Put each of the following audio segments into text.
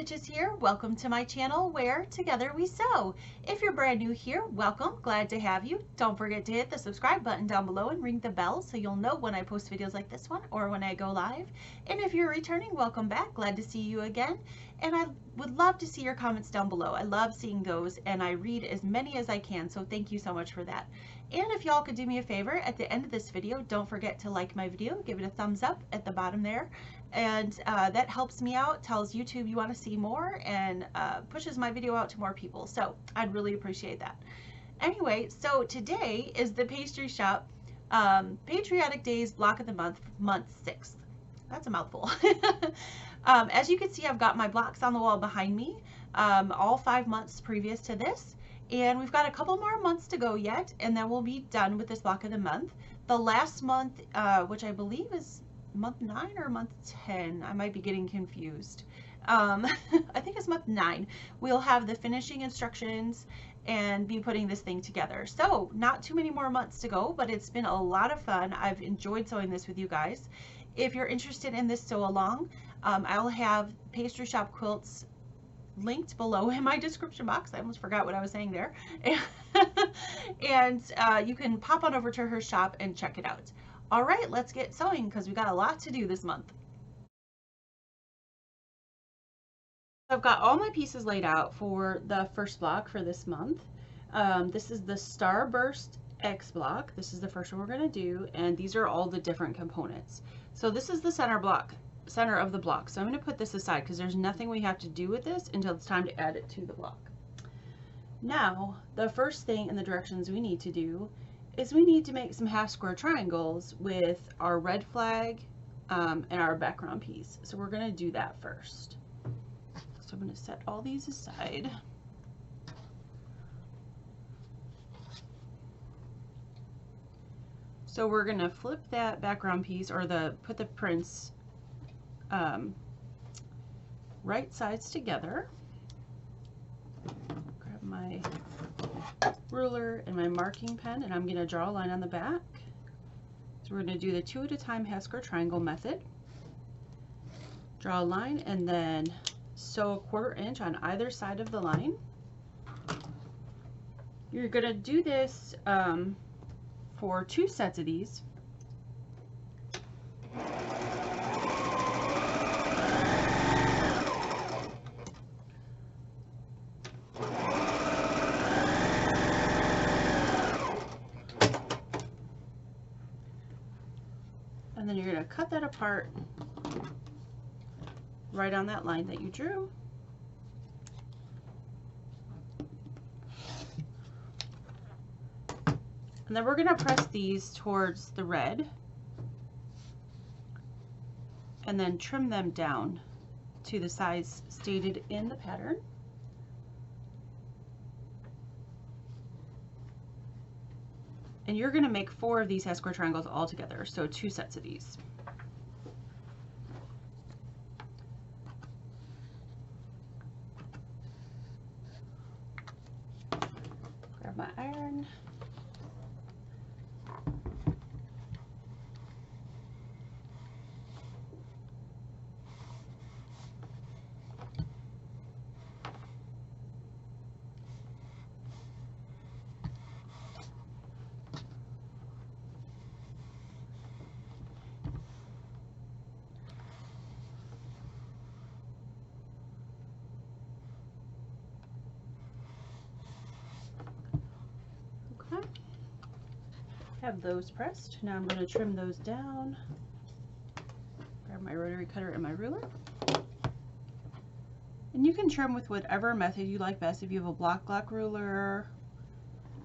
Stitches here. Welcome to my channel where together we sew. If you're brand new here, welcome. Glad to have you. Don't forget to hit the subscribe button down below and ring the bell so you'll know when I post videos like this one or when I go live. And if you're returning, welcome back. Glad to see you again. And I would love to see your comments down below. I love seeing those and I read as many as I can, so thank you so much for that. And if y'all could do me a favor, at the end of this video, don't forget to like my video, give it a thumbs up at the bottom there. And that helps me out, tells YouTube you want to see more, and pushes my video out to more people. So I'd really appreciate that. Anyway, so today is the Pastry Shop Patriotic Days Block of the Month, month 6th. That's a mouthful. As you can see, I've got my blocks on the wall behind me, all 5 months previous to this. And we've got a couple more months to go yet, and then we'll be done with this block of the month. The last month, which I believe is month 9 or month 10, I might be getting confused. I think it's month 9. We'll have the finishing instructions and be putting this thing together. So not too many more months to go, but it's been a lot of fun. I've enjoyed sewing this with you guys. If you're interested in this sew along, I'll have Pastry Shop Quilts linked below in my description box. I almost forgot what I was saying there. And you can pop on over to her shop and check it out. All right, let's get sewing because we got a lot to do this month. I've got all my pieces laid out for the first block for this month. This is the Starburst X block. This is the first one we're going to do, and these are all the different components. So this is the center of the block. So I'm going to put this aside because there's nothing we have to do with this until it's time to add it to the block. Now, the first thing in the directions we need to do is we need to make some half square triangles with our red flag and our background piece. So we're going to do that first. So I'm going to set all these aside. So we're going to flip that background piece, or put the prints right sides together. Grab my ruler and my marking pen, and I'm going to draw a line on the back. So we're going to do the 2 at a time half square triangle method. Draw a line and then sew 1/4 inch on either side of the line. You're going to do this for 2 sets of these. And then you're going to cut that apart right on that line that you drew. And then we're going to press these towards the red and then trim them down to the size stated in the pattern. And you're going to make 4 of these half square triangles all together, so 2 sets of these. Grab my iron. Have those pressed. Now I'm going to trim those down. Grab my rotary cutter and my ruler. And you can trim with whatever method you like best. If you have a block ruler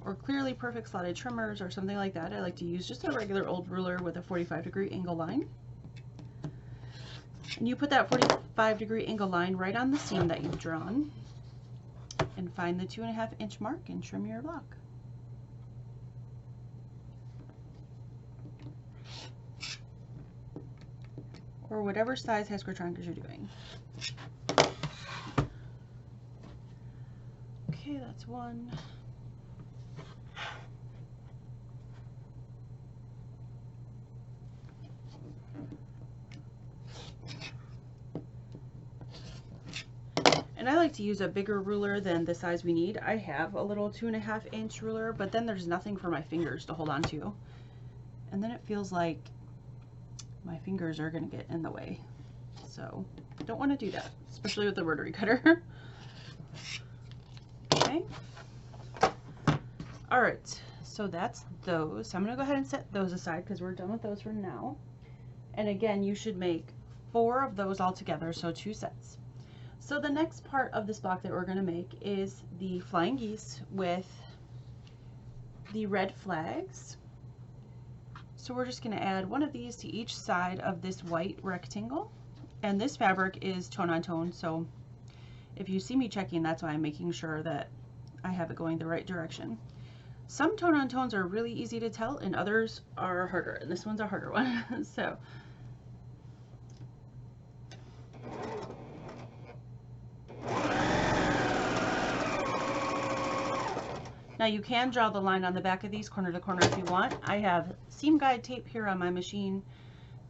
or clearly perfect slotted trimmers or something like that, I like to use just a regular old ruler with a 45-degree angle line. And you put that 45-degree angle line right on the seam that you've drawn and find the 2.5 inch mark and trim your block. Or whatever size half square triangles you're doing. Okay, that's one. And I like to use a bigger ruler than the size we need. I have a little 2.5 inch ruler, but then there's nothing for my fingers to hold on to. And then it feels like my fingers are gonna get in the way. So I don't wanna do that, especially with the rotary cutter. Okay. All right, so that's those. So I'm gonna go ahead and set those aside because we're done with those for now. And again, you should make 4 of those all together, so 2 sets. So the next part of this block that we're going to make is the flying geese with the red flags. So we're just going to add one of these to each side of this white rectangle. And this fabric is tone on tone, so if you see me checking, that's why I'm making sure that I have it going the right direction. Some tone on tones are really easy to tell and others are harder, and this one's a harder one. So now you can draw the line on the back of these corner to corner if you want. I have seam guide tape here on my machine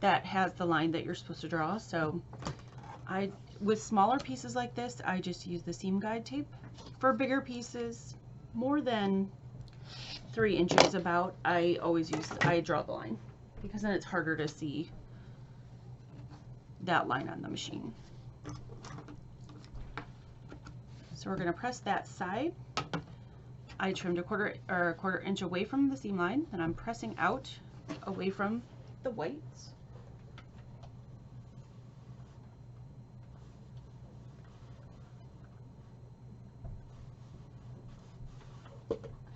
that has the line that you're supposed to draw. So with smaller pieces like this, I just use the seam guide tape. For bigger pieces, more than 3 inches about, I draw the line because then it's harder to see that line on the machine. So we're going to press that side. I trimmed a quarter inch away from the seam line, and I'm pressing out away from the whites.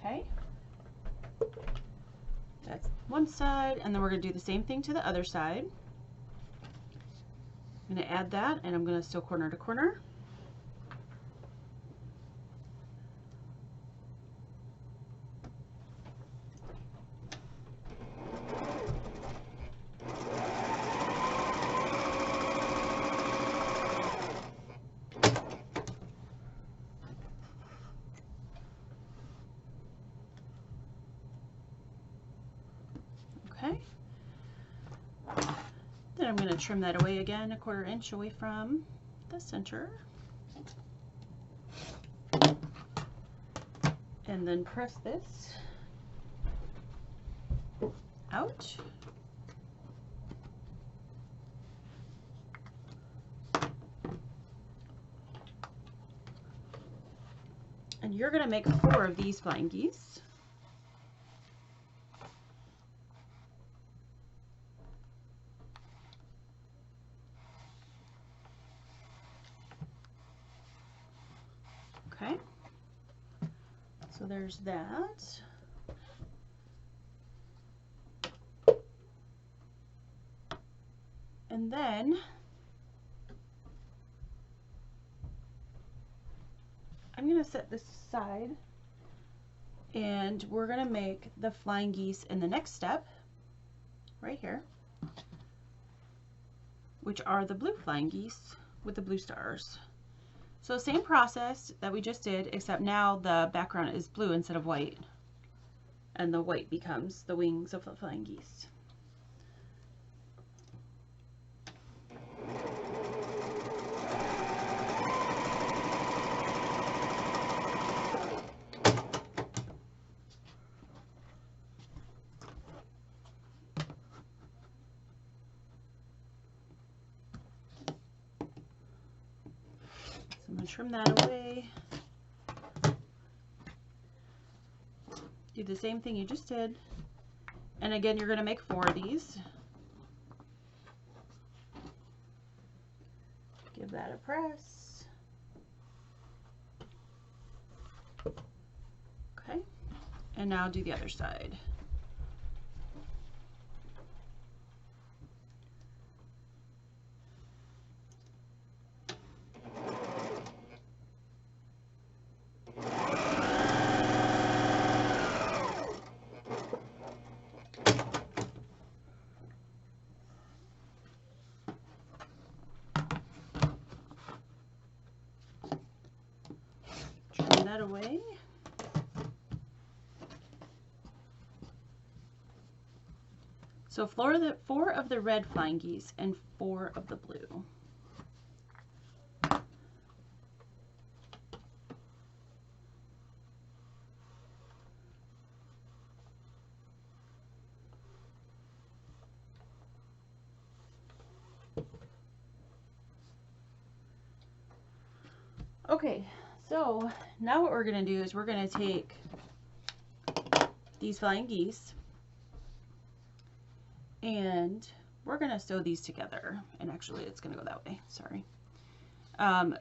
Okay. That's one side, and then we're going to do the same thing to the other side. I'm going to add that, and I'm going to sew corner to corner. Okay. Then I'm going to trim that away again, a quarter inch away from the center. And then press this out. And you're going to make 4 of these flying geese. Okay, so there's that. And then I'm going to set this aside, and we're going to make the flying geese in the next step right here, which are the blue flying geese with the blue stars. So same process that we just did, except now the background is blue instead of white, and the white becomes the wings of the flying geese. I'm going to trim that away. Do the same thing you just did. And again, you're going to make 4 of these. Give that a press. Okay. And now do the other side. That away. So 4 of the red flying geese and 4 of the blue. Okay, so now what we're going to do is we're going to take these flying geese and we're going to sew these together. And actually it's going to go that way, sorry.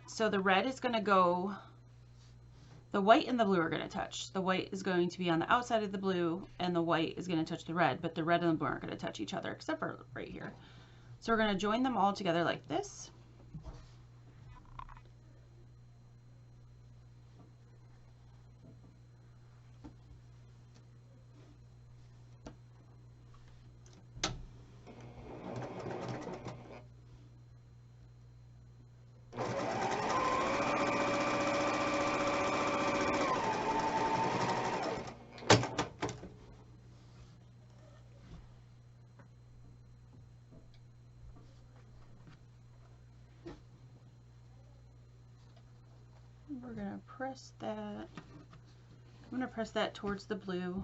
So the red is going to go, the white and the blue are going to touch. The white is going to be on the outside of the blue and the white is going to touch the red, but the red and the blue aren't going to touch each other except for right here. So we're going to join them all together like this. We're going to press that. I'm going to press that towards the blue.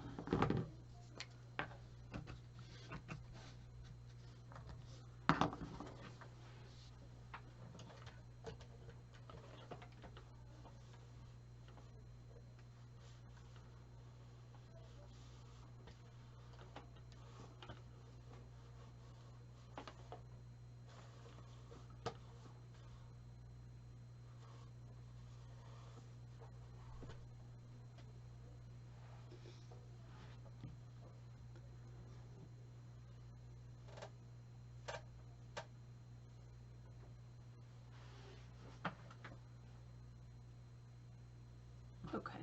Okay,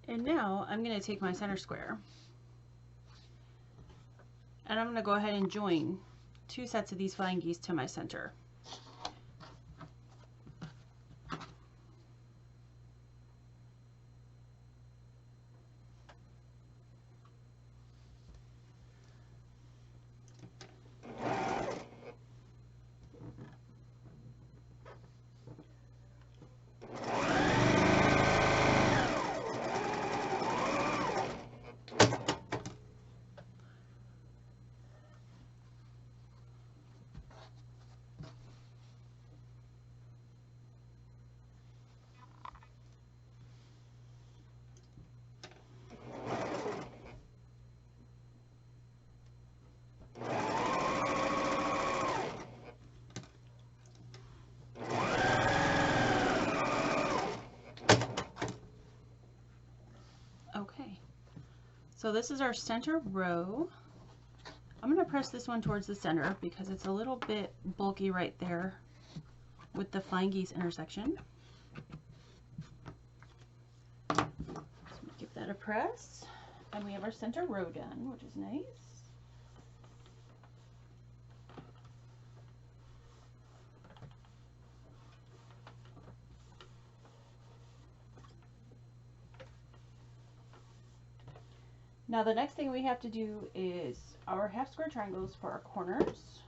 and now I'm going to take my center square and I'm going to go ahead and join 2 sets of these flying geese to my center. Okay, so this is our center row. I'm going to press this one towards the center because it's a little bit bulky right there with the flying geese intersection. So give that a press, and we have our center row done, which is nice. Now the next thing we have to do is our half square triangles for our corners.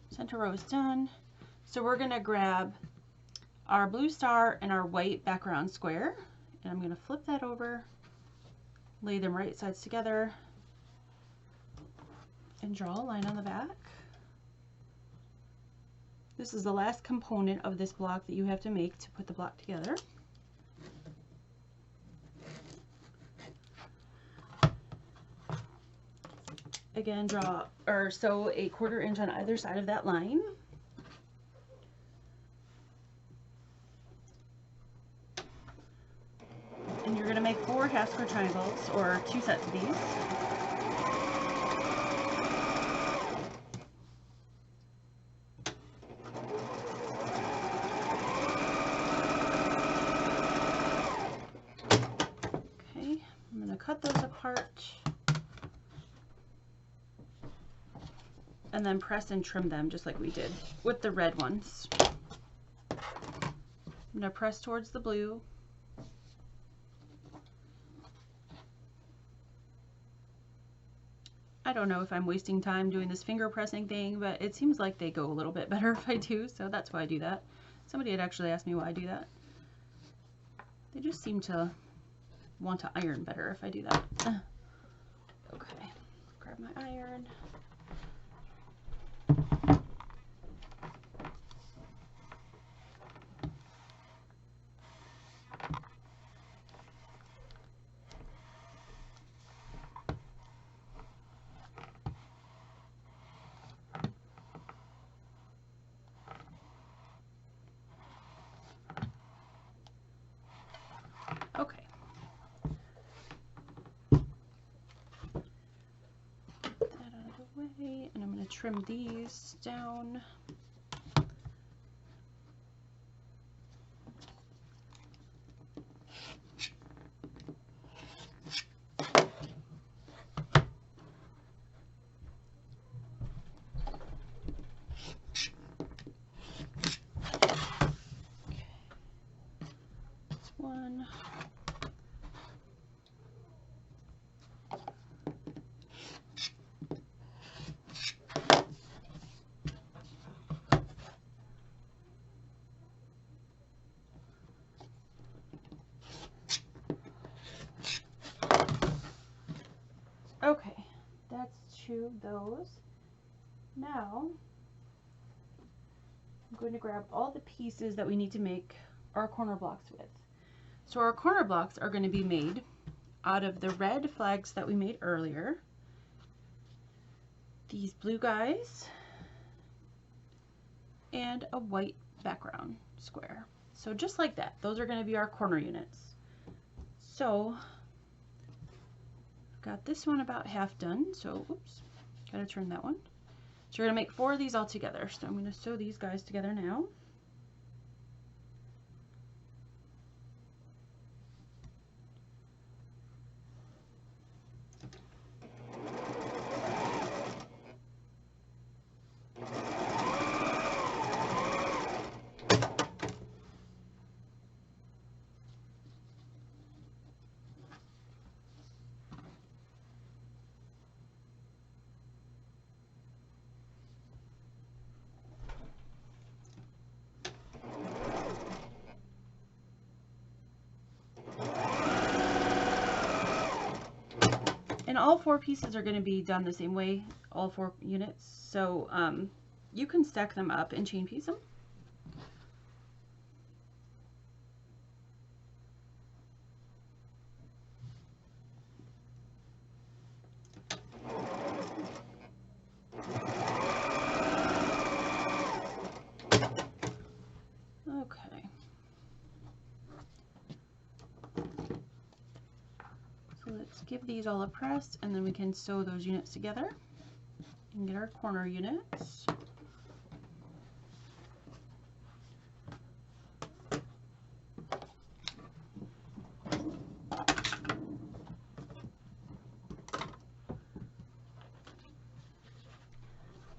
Center row is done. So we're going to grab our blue star and our white background square, and I'm going to flip that over, lay them right sides together, and draw a line on the back. This is the last component of this block that you have to make to put the block together. Again, draw or sew a 1/4 inch on either side of that line. And you're going to make 4 half square triangles, or 2 sets of these. Okay, I'm going to cut those apart. And then press and trim them just like we did with the red ones. I'm going to press towards the blue. I don't know if I'm wasting time doing this finger pressing thing, but it seems like they go a little bit better if I do, so that's why I do that. Somebody had actually asked me why I do that. They just seem to want to iron better if I do that. Okay, grab my iron. trim these down. One. Okay, that's 2 of those. Now, I'm going to grab all the pieces that we need to make our corner blocks with. So our corner blocks are going to be made out of the red flags that we made earlier, these blue guys, and a white background square. So just like that, those are going to be our corner units. So I've got this one about half done, so oops, gotta turn that one. So we're going to make 4 of these all together. So I'm going to sew these guys together now. And all 4 pieces are going to be done the same way, all 4 units. So you can stack them up and chain piece them. Okay. So let's give these all a press, and then we can sew those units together and get our corner units.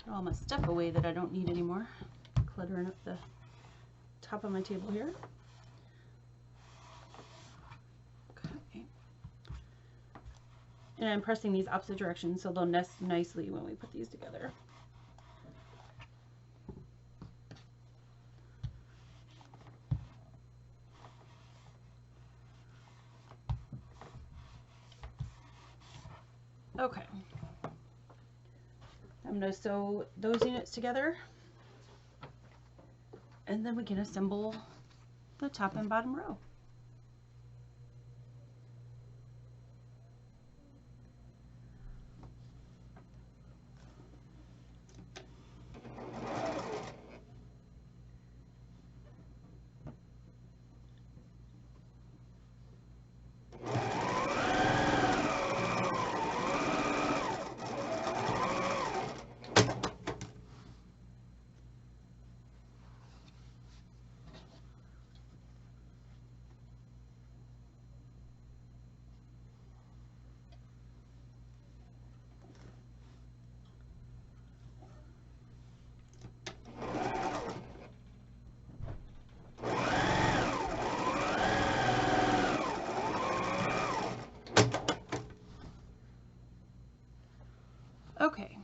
Get all my stuff away that I don't need anymore, cluttering up the top of my table here. Okay. And I'm pressing these opposite directions so they'll nest nicely when we put these together. Okay. I'm going to sew those units together, and then we can assemble the top and bottom row. Okay,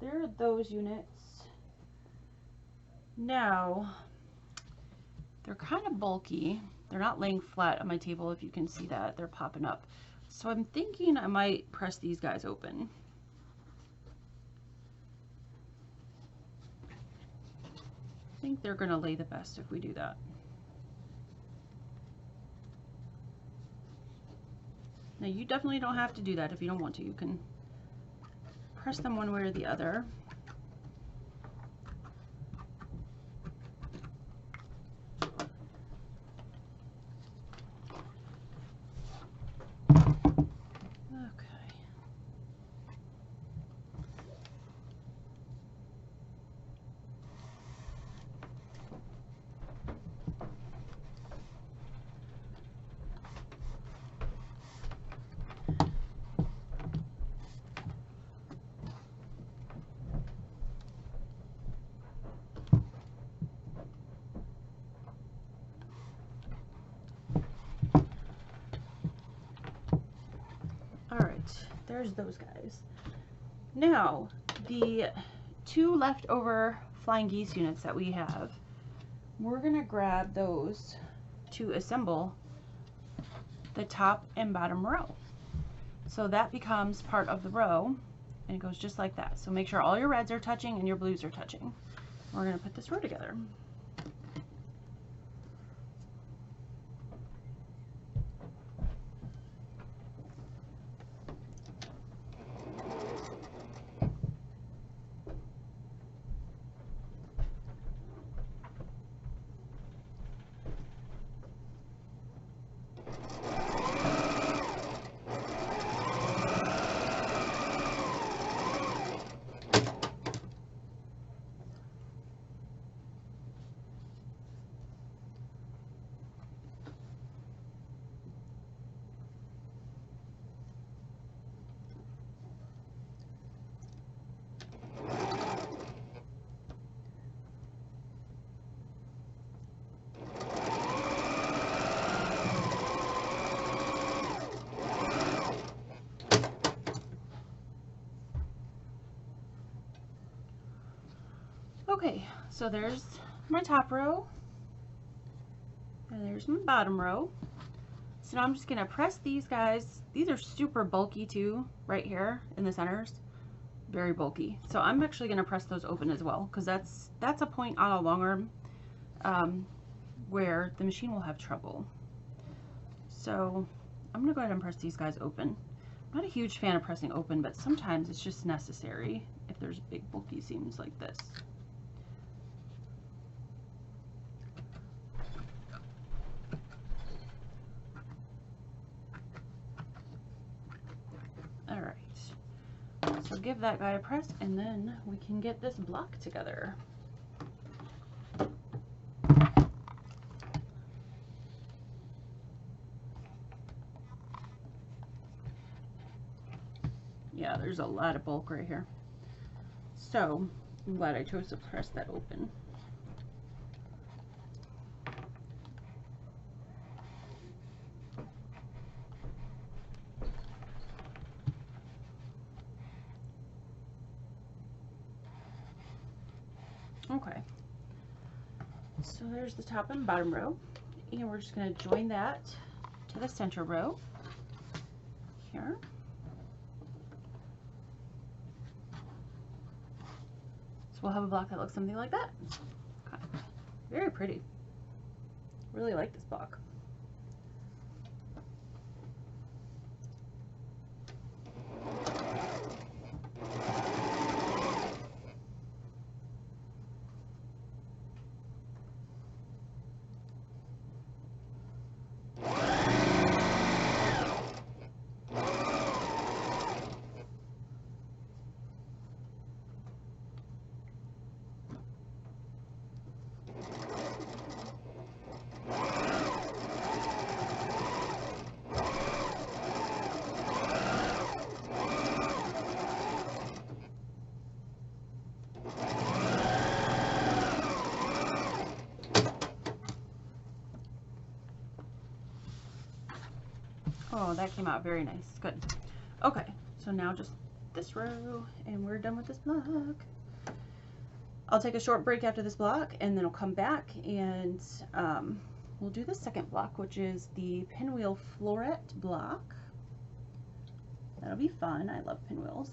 there are those units. Now, they're kind of bulky. They're not laying flat on my table, if you can see that. They're popping up. So I'm thinking I might press these guys open. I think they're going to lay the best if we do that. Now, you definitely don't have to do that if you don't want to. You can press them one way or the other. Okay. there's those guys. Now, the 2 leftover flying geese units that we have, we're gonna grab those to assemble the top and bottom row. So that becomes part of the row, and it goes just like that. So make sure all your reds are touching and your blues are touching. We're gonna put this row together. Okay, so there's my top row, and there's my bottom row. So now I'm just gonna press these guys. These are super bulky too, right here in the centers, very bulky. So I'm actually gonna press those open as well, because that's a point on a long arm where the machine will have trouble. So I'm gonna go ahead and press these guys open. I'm not a huge fan of pressing open, but sometimes it's just necessary if there's big bulky seams like this. Alright, so give that guy a press and then we can get this block together. Yeah, there's a lot of bulk right here. So I'm glad I chose to press that open. Okay, so there's the top and bottom row, and we're just going to join that to the center row here. So we'll have a block that looks something like that. Okay. Very pretty. Really like this block. Oh, that came out very nice. Good. Okay, so now just this row, and we're done with this block. I'll take a short break after this block, and then I'll come back and we'll do the second block, which is the Pinwheel Floret block. That'll be fun. I love pinwheels.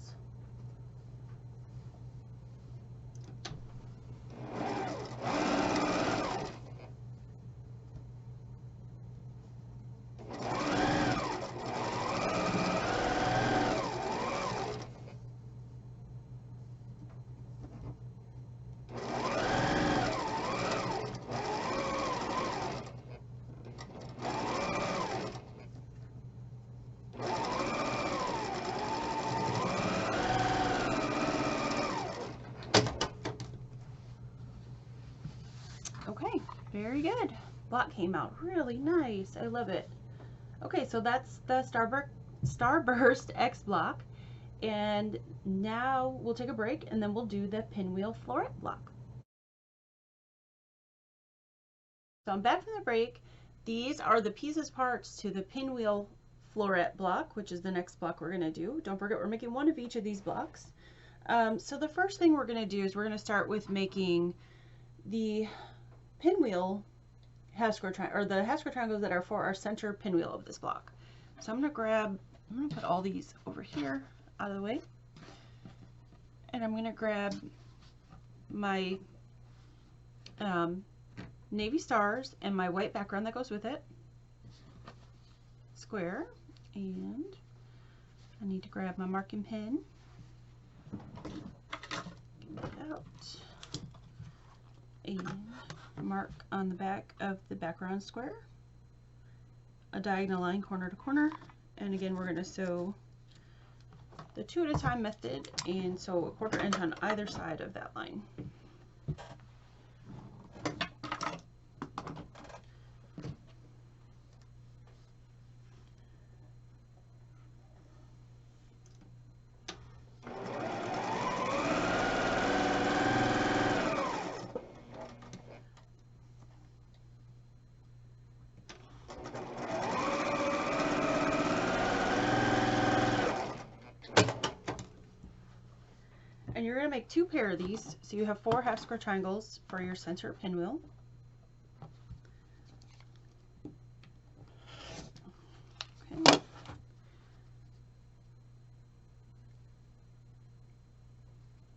Okay, very good. Block came out really nice. I love it. Okay, so that's the Starburst X block. And now we'll take a break and then we'll do the Pinwheel Floret block. So I'm back from the break. These are the pieces parts to the Pinwheel Floret block, which is the next block we're going to do. Don't forget, we're making one of each of these blocks. So the first thing we're going to do is we're going to start with making the pinwheel half square triangle, or the half square triangles that are for our center pinwheel of this block. So I'm going to put all these over here out of the way, and I'm going to grab my navy stars and my white background that goes with it, square, and I need to grab my marking pen, get it out, and mark on the back of the background square a diagonal line corner to corner. And again, we're going to sew the 2 at a time method and sew a 1/4 inch on either side of that line. And you're going to make 2 pair of these, so you have 4 half square triangles for your center pinwheel. Okay.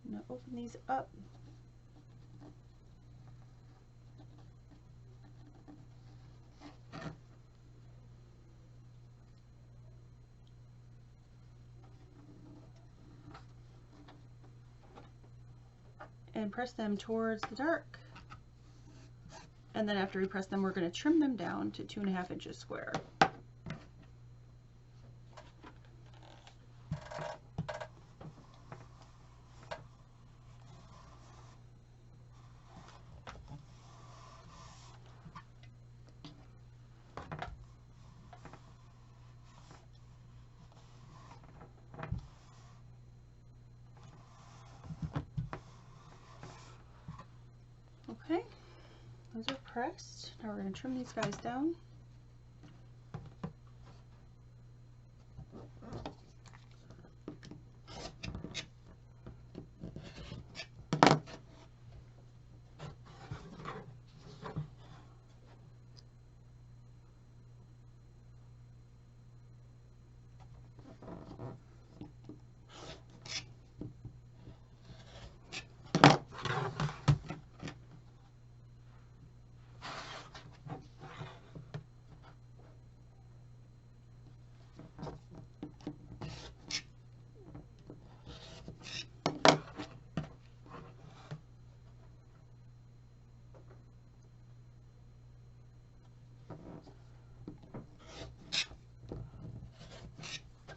I'm going to open these up. And press them towards the dark, and then after we press them, we're going to trim them down to 2.5 inches square. Okay, those are pressed. Now we're going to trim these guys down.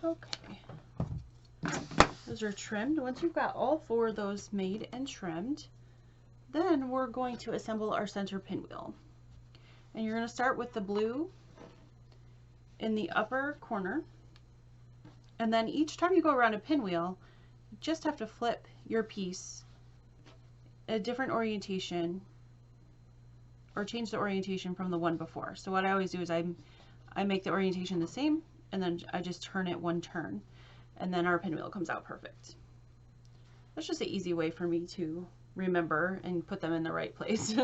Okay, those are trimmed. Once you've got all 4 of those made and trimmed, then we're going to assemble our center pinwheel. And you're going to start with the blue in the upper corner, and then each time you go around a pinwheel, you just have to flip your piece a different orientation, or change the orientation from the one before. So what I always do is I make the orientation the same, and then I just turn it 1 turn, and then our pinwheel comes out perfect. That's just an easy way for me to remember and put them in the right place.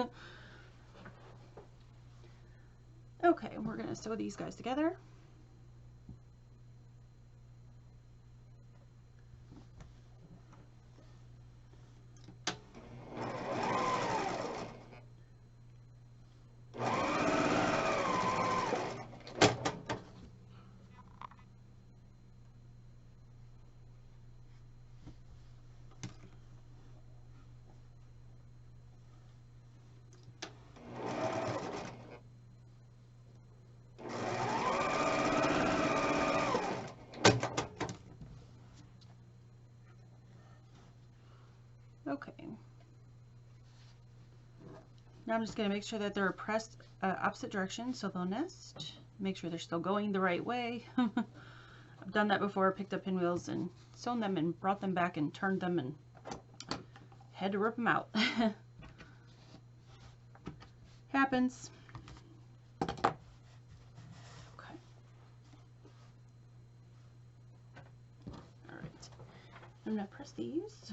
Okay, we're going to sew these guys together. Okay. Now I'm just going to make sure that they're pressed opposite direction so they'll nest. Make sure they're still going the right way. I've done that before, picked up pinwheels and sewn them and brought them back and turned them and had to rip them out. Happens. Okay. I'm going to press these.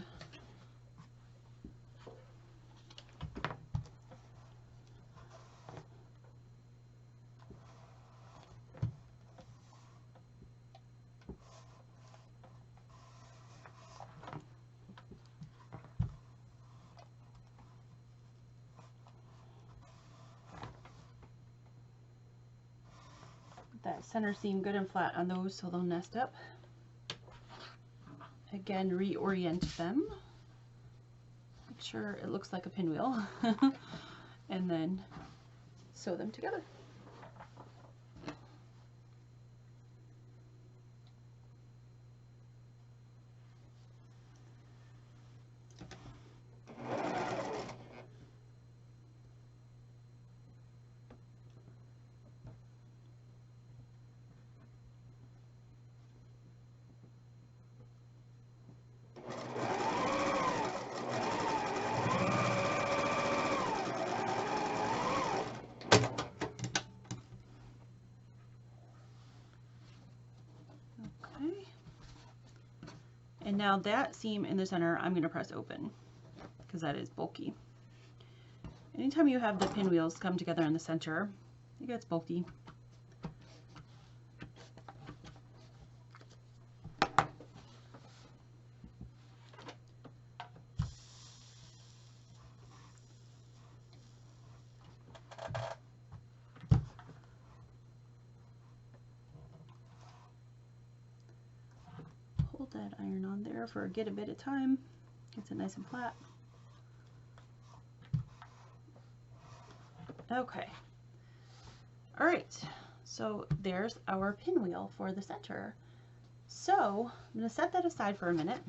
That center seam good and flat on those so they'll nest up. Again, reorient them. Make sure it looks like a pinwheel. And then sew them together. And now that seam in the center, I'm going to press open because that is bulky. Anytime you have the pinwheels come together in the center, it gets bulky. That iron on there for a good a bit of time. Gets it nice and flat. Okay. All right. So there's our pinwheel for the center. So I'm going to set that aside for a minute.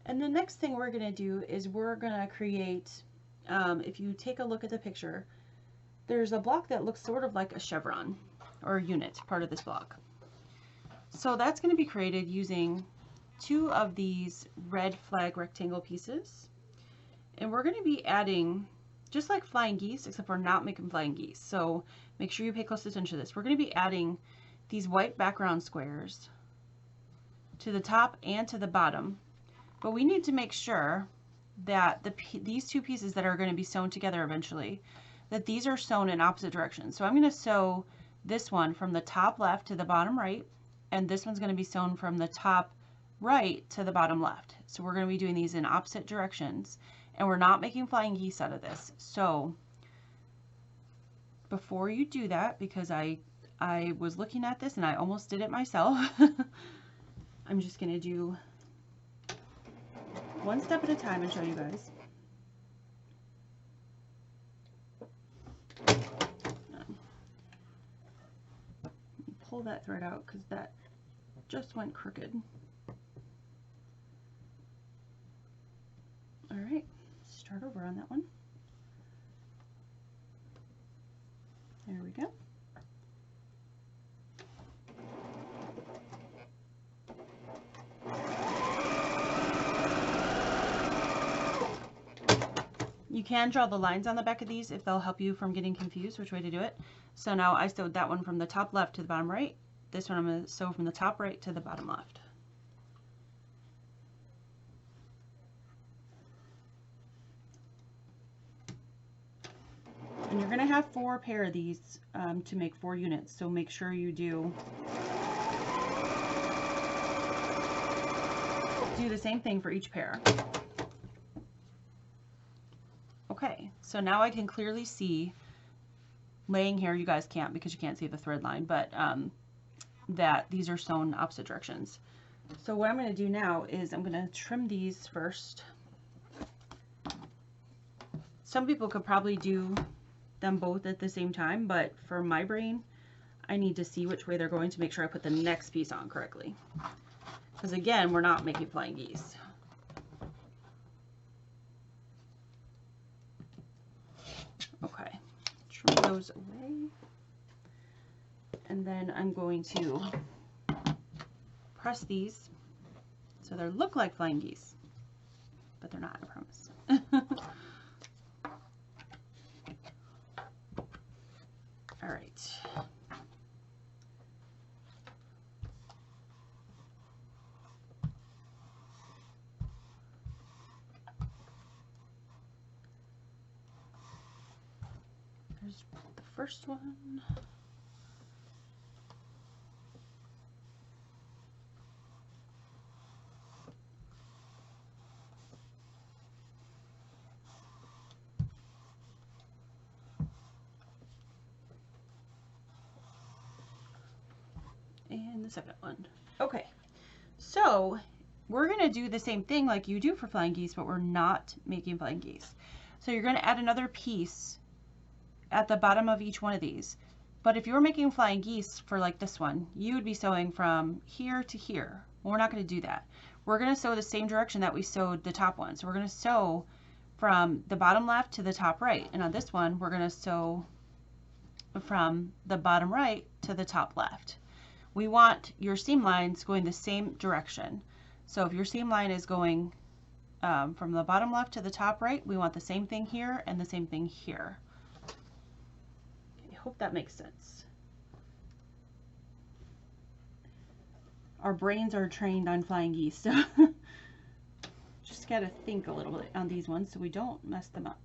And the next thing we're going to do is we're going to create, if you take a look at the picture, there's a block that looks sort of like a chevron or a unit, part of this block. So that's going to be created using 2 of these red flag rectangle pieces. And we're going to be adding, just like flying geese, except we're not making flying geese. So make sure you pay close attention to this. We're going to be adding these white background squares to the top and to the bottom. But we need to make sure that these 2 pieces that are going to be sewn together eventually, that these are sewn in opposite directions. So I'm going to sew this one from the top left to the bottom right. And this one's going to be sewn from the top right to the bottom left. So we're going to be doing these in opposite directions, and we're not making flying geese out of this. So before you do that, because I was looking at this and I almost did it myself, I'm just going to do one step at a time and show you guys. Pull that thread out because that just went crooked. All right, start over on that one. There we go. You can draw the lines on the back of these if they'll help you from getting confused which way to do it. So now I sewed that one from the top left to the bottom right. This one I'm going to sew from the top right to the bottom left. And you're going to have 4 pair of these to make 4 units, so make sure you do the same thing for each pair. Okay, so now I can clearly see, laying here, you guys can't because you can't see the thread line, but that these are sewn opposite directions. So what I'm going to do now is I'm going to trim these first. Some people could probably do them both at the same time, but for my brain, I need to see which way they're going to make sure I put the next piece on correctly. Because again, we're not making flying geese. Okay, trim those away. And then I'm going to press these so they look like flying geese, but they're not, I promise. All right. Here's the first one. And the second one. Okay, so we're going to do the same thing like you do for flying geese, but we're not making flying geese. So you're going to add another piece at the bottom of each one of these. But if you were making flying geese for like this one, you would be sewing from here to here. Well, we're not going to do that. We're going to sew the same direction that we sewed the top one. So we're going to sew from the bottom left to the top right. And on this one, we're going to sew from the bottom right to the top left. We want your seam lines going the same direction. So if your seam line is going from the bottom left to the top right, we want the same thing here and the same thing here. I hope that makes sense. Our brains are trained on flying geese, so just got to think a little bit on these ones so we don't mess them up.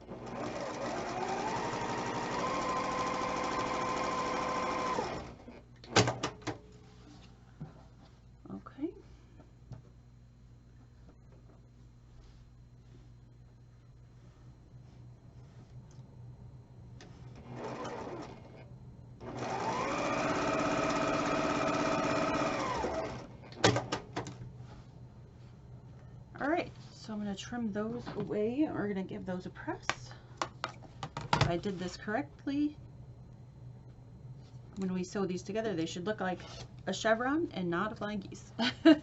Okay. All right, so I'm going to trim those away. We're going to give those a press. If I did this correctly, when we sew these together, they should look like a chevron and not a flying geese. Okay.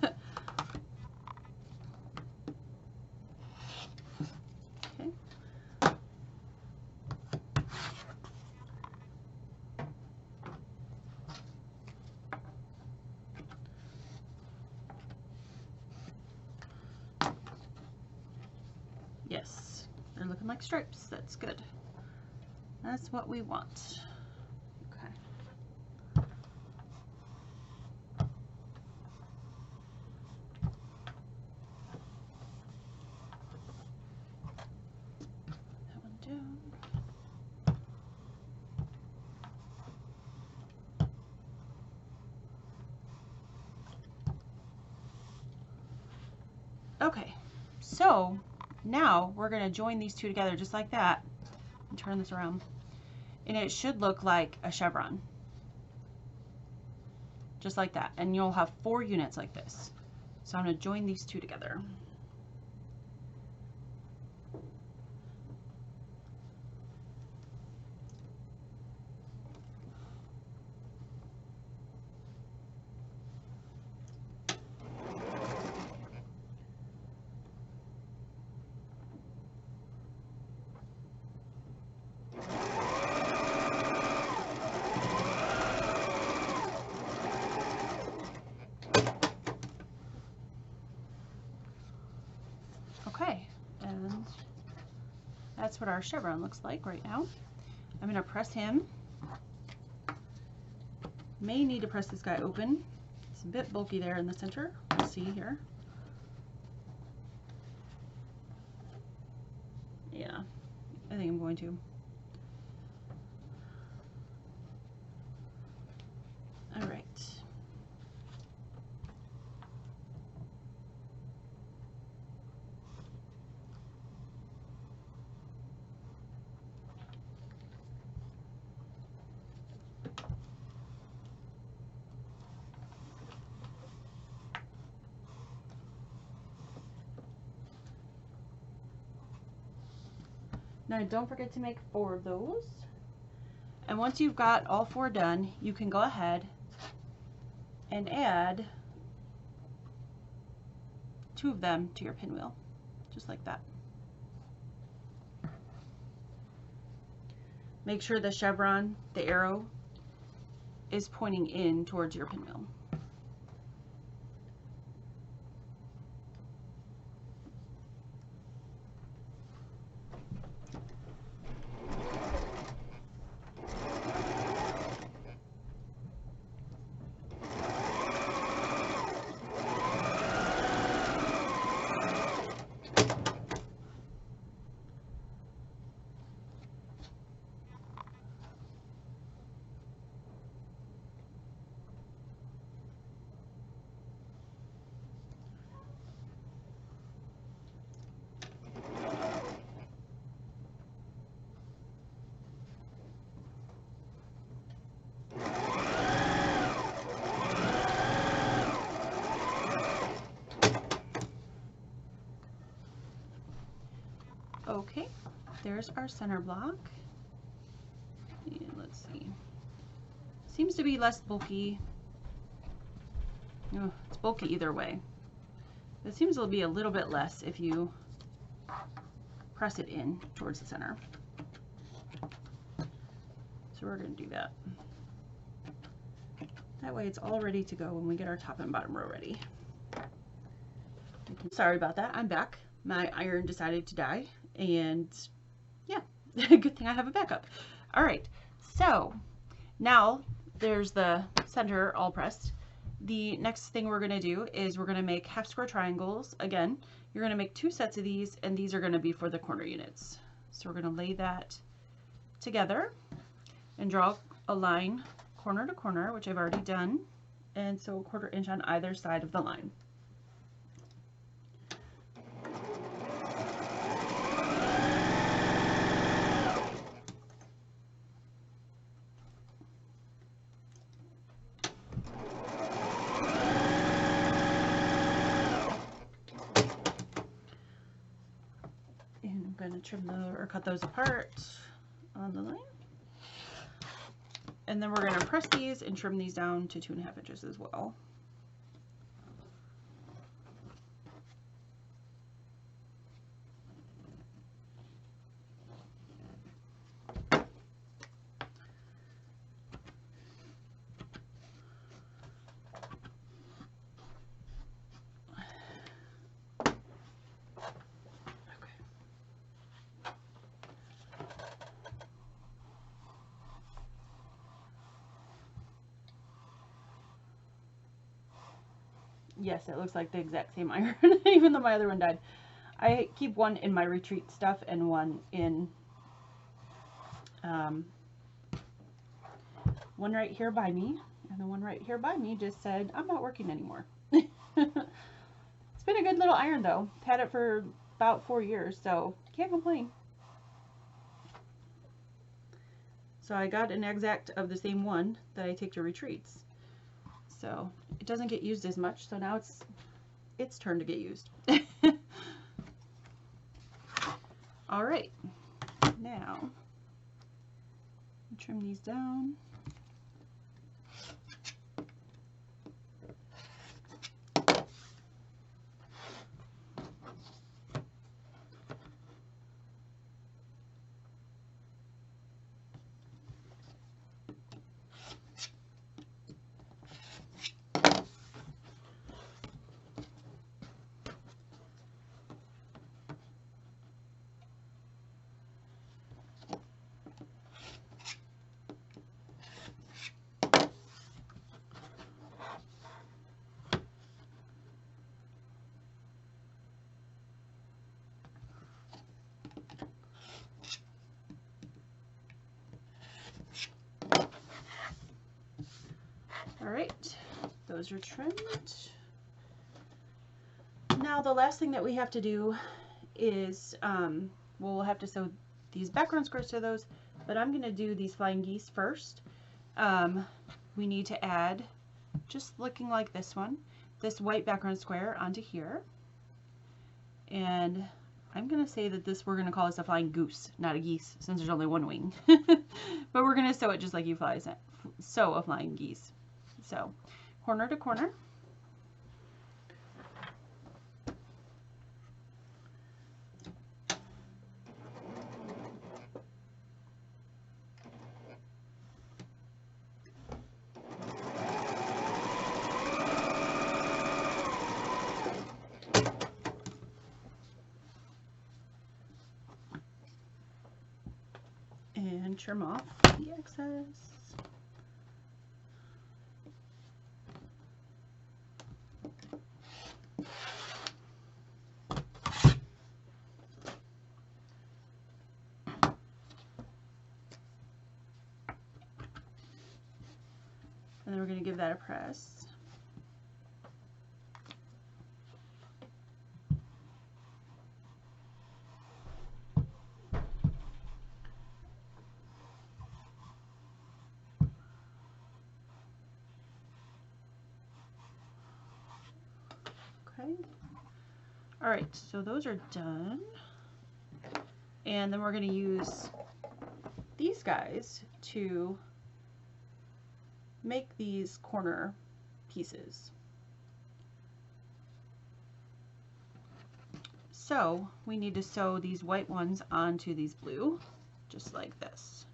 Yes, they're looking like stripes. That's good. That's what we want. Okay. That one down. Okay, so now we're going to join these two together just like that and turn this around, and it should look like a chevron just like that, and you'll have 4 units like this. So I'm going to join these two together. Okay, and that's what our chevron looks like right now. I'm going to press him. May need to press this guy open. It's a bit bulky there in the center. We'll see here. Yeah, I think I'm going to. All right. Now don't forget to make 4 of those. And once you've got all 4 done, you can go ahead and add 2 of them to your pinwheel, just like that. Make sure the chevron, the arrow, is pointing in towards your pinwheel. Okay, there's our center block. And let's see. Seems to be less bulky. Oh, it's bulky either way. It seems to be a little bit less if you press it in towards the center. So we're going to do that. That way it's all ready to go when we get our top and bottom row ready. Sorry about that, I'm back. My iron decided to die, and yeah, good thing I have a backup. All right, so now there's the center all pressed. The next thing we're going to do is we're going to make half square triangles. Again, you're going to make 2 sets of these, and these are going to be for the corner units. So we're going to lay that together and draw a line corner to corner, which I've already done, and so 1/4 inch on either side of the line. And I'm going to trim or cut those apart on the line. And then we're going to press these and trim these down to 2.5 inches as well. Yes, it looks like the exact same iron, even though my other one died. I keep one in my retreat stuff and one in one right here by me, and the one right here by me just said, I'm not working anymore. It's been a good little iron though. Had it for about 4 years, so can't complain. So I got an exact of the same one that I take to retreats. So it doesn't get used as much, so now it's its turn to get used. All right, now trim these down. All right, those are trimmed. Now the last thing that we have to do is, we'll have to sew these background squares to those, but I'm going to do these flying geese first. We need to add, just looking like this one, this white background square onto here. And I'm going to say that this, we're going to call this a flying goose, not a geese, since there's only one wing. But we're going to sew it just like you sew a flying geese. So, corner to corner. And trim off the excess. And then we're going to give that a press. Okay. All right, so those are done. And then we're going to use these guys to make these corner pieces. So we need to sew these white ones onto these blue, just like this.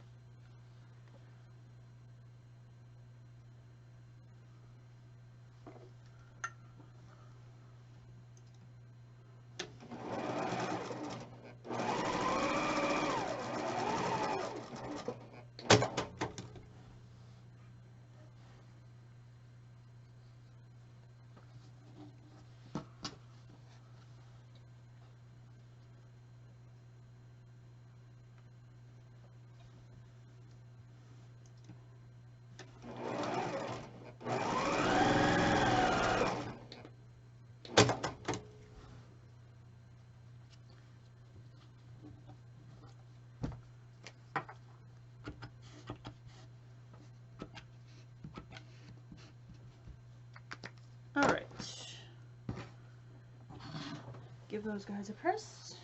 All right, give those guys a press.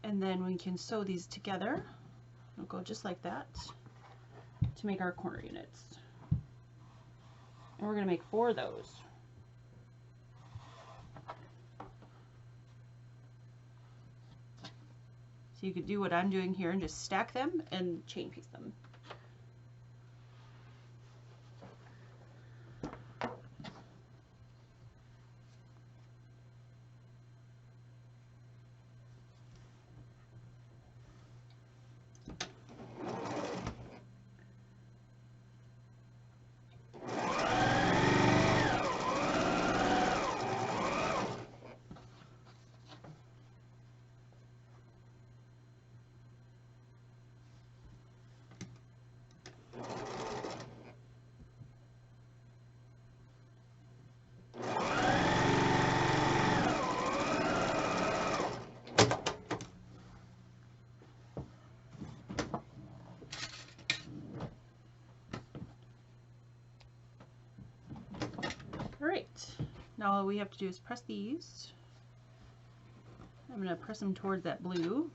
And then we can sew these together. It'll go just like that to make our corner units. And we're going to make 4 of those. So you could do what I'm doing here and just stack them and chain piece them. Alright, now all we have to do is press these. I'm going to press them towards that blue.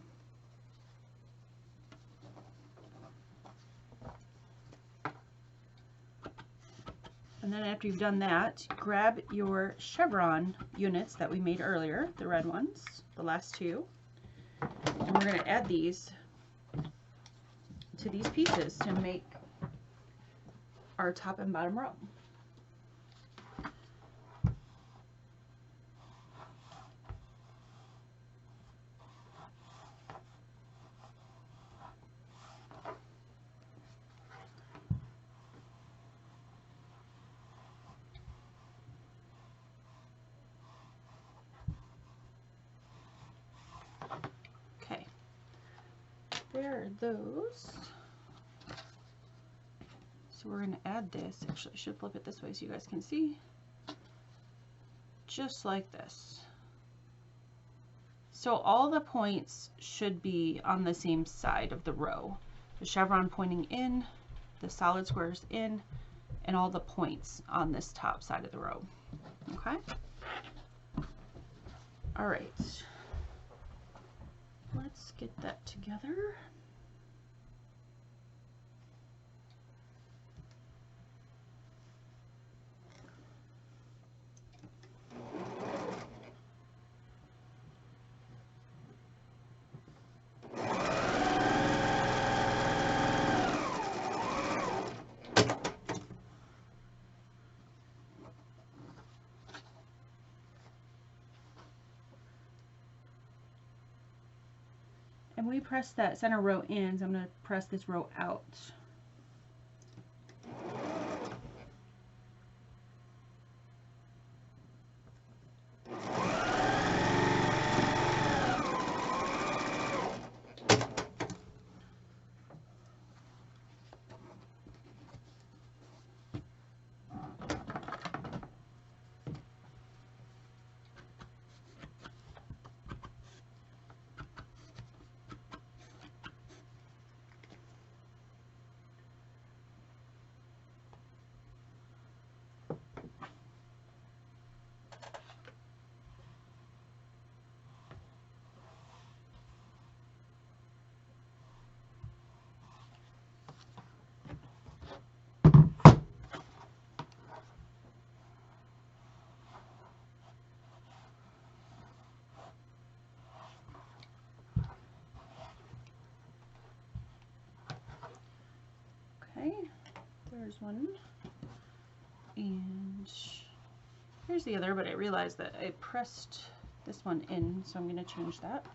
And then after you've done that, grab your chevron units that we made earlier, the red ones, the last 2, and we're going to add these to these pieces to make our top and bottom row. There are those. So we're going to add this. Actually, I should flip it this way so you guys can see. Just like this. So all the points should be on the same side of the row. The chevron pointing in, the solid squares in, and all the points on this top side of the row. Okay? All right. Let's get that together. And we press that center row in, so I'm going to press this row out. There's one. And here's the other, but I realized that I pressed this one in, so I'm going to change that.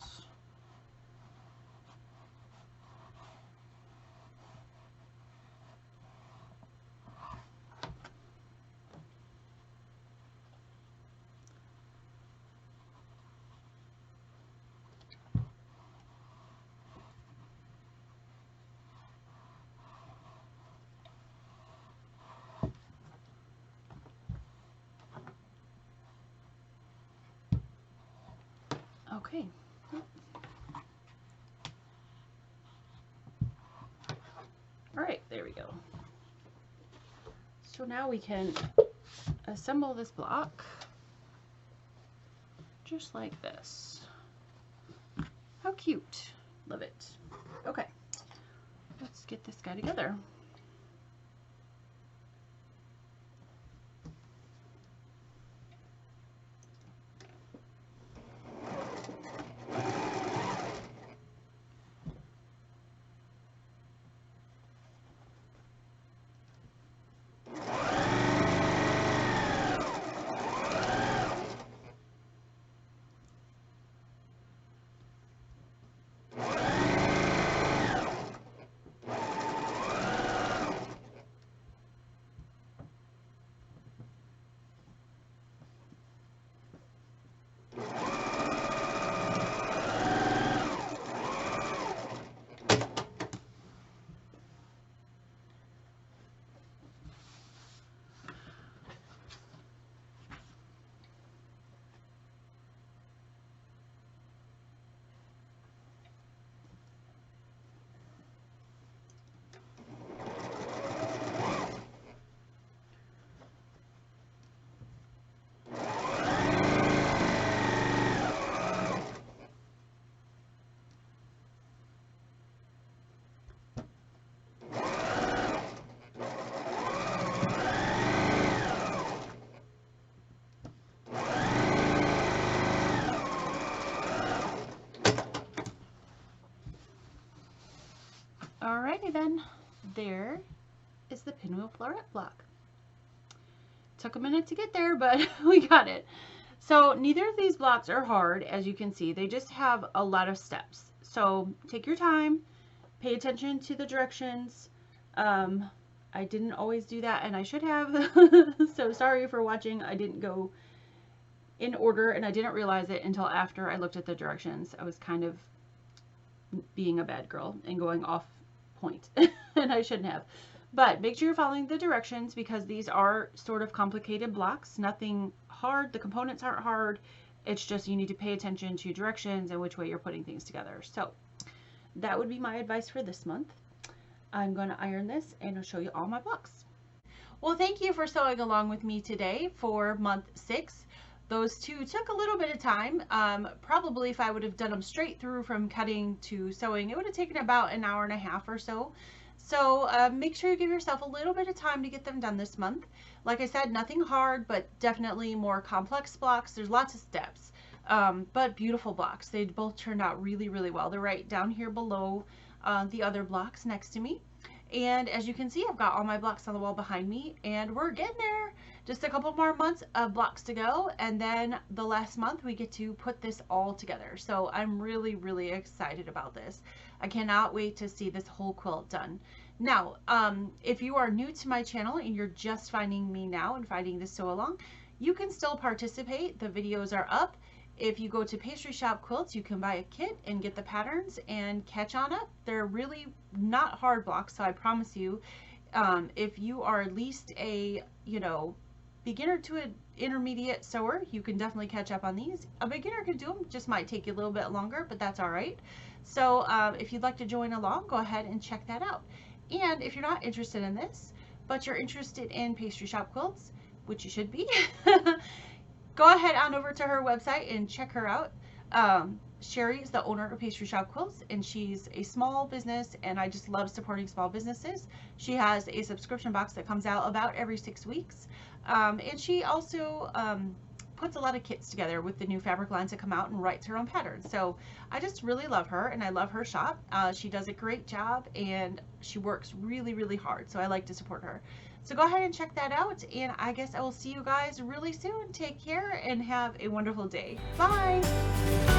Okay. All right, there we go. So now we can assemble this block just like this. How cute. Love it. Okay, let's get this guy together. Alrighty then, there is the Pinwheel Floret block. Took a minute to get there, but we got it. So neither of these blocks are hard, as you can see. They just have a lot of steps. So take your time, pay attention to the directions. I didn't always do that, and I should have. So sorry for watching. I didn't go in order, and I didn't realize it until after I looked at the directions. I was kind of being a bad girl and going off point, and I shouldn't have. But make sure you're following the directions, because these are sort of complicated blocks. Nothing hard. The components aren't hard. It's just you need to pay attention to directions and which way you're putting things together. So that would be my advice for this month. I'm going to iron this and I'll show you all my blocks. Well, thank you for sewing along with me today for month 6. Those two took a little bit of time. Probably if I would have done them straight through from cutting to sewing, it would have taken about an hour and a half or so. So make sure you give yourself a little bit of time to get them done this month. Like I said, nothing hard, but definitely more complex blocks. There's lots of steps, but beautiful blocks. They both turned out really, really well. They're right down here below the other blocks next to me. And as you can see, I've got all my blocks on the wall behind me, and we're getting there. Just a couple more months of blocks to go, and then the last month we get to put this all together. So I'm really, really excited about this. I cannot wait to see this whole quilt done. Now, if you are new to my channel and you're just finding me now and finding this sew along, you can still participate. The videos are up. If you go to Pastry Shop Quilts, you can buy a kit and get the patterns and catch on up. They're really not hard blocks, so I promise you, if you are at least a, beginner to an intermediate sewer, you can definitely catch up on these. A beginner can do them, just might take you a little bit longer, but that's all right. So if you'd like to join along, go ahead and check that out. And if you're not interested in this, but you're interested in Pastry Shop Quilts, which you should be, go ahead on over to her website and check her out. Sherry is the owner of Pastry Shop Quilts, and she's a small business, and I just love supporting small businesses. She has a subscription box that comes out about every 6 weeks, and she also puts a lot of kits together with the new fabric lines that come out and writes her own patterns. So I just really love her, and I love her shop. She does a great job, and she works really, really hard. So I like to support her. So go ahead and check that out, and I guess I will see you guys really soon. Take care and have a wonderful day. Bye!